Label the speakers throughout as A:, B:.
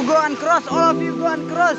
A: you go and cross. All of you go and cross.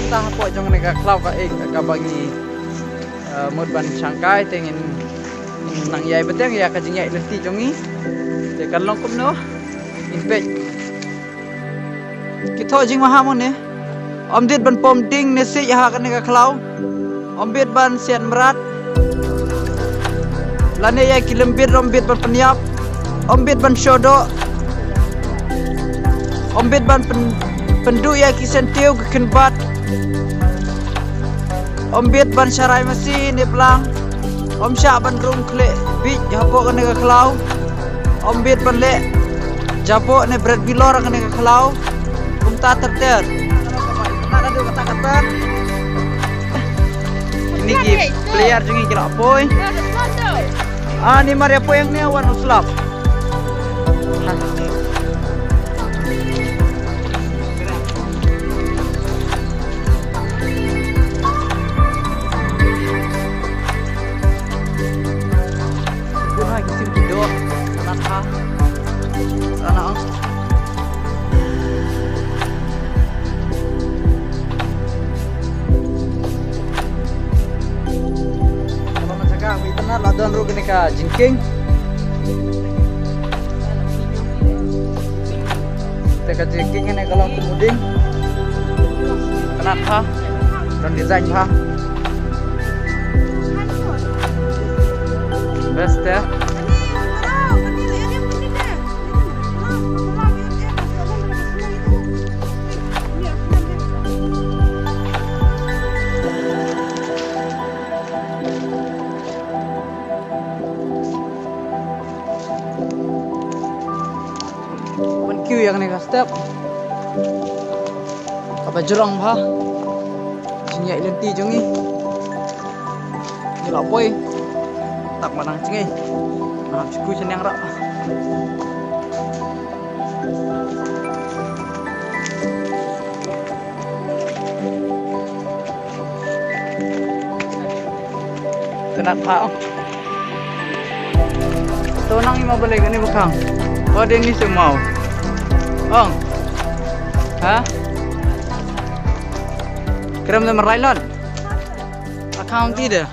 A: Entah apa jong nega klau ka ek ka bagi mudban Shanghai tengin nang yai beteng ya ka jingya lesti jongi te kan long kum no inpek kitho jing mahamon ne omdit ban pom ding ne si ya ka nega klau ombit ban sian merat lane ya kilembit ombit ban penyap ombit ban shodo ombit ban pendu ya kisentiu kekenbat ombit ban syarai mesin ni pelang om syak ban rum kle big japok kene ke kelau ombit ban le japok ne bread bilor kene ke kelau ta terter ada dua kata-kata ini ki player jungi kira apoi ni mari apa yang ni awan uslap ladon ru kene ka jingking teka jingking ne kalau kumuding kenapa dan desain ha best ya Q yang ni step apa jerong ha jinyak lenti jongi ni la boy tak manang cengi nah siku senang rak tenat ha to nang ima balik ni bekang oh dia ni semau Ong, ha? Kirim nomor lain, account tidak.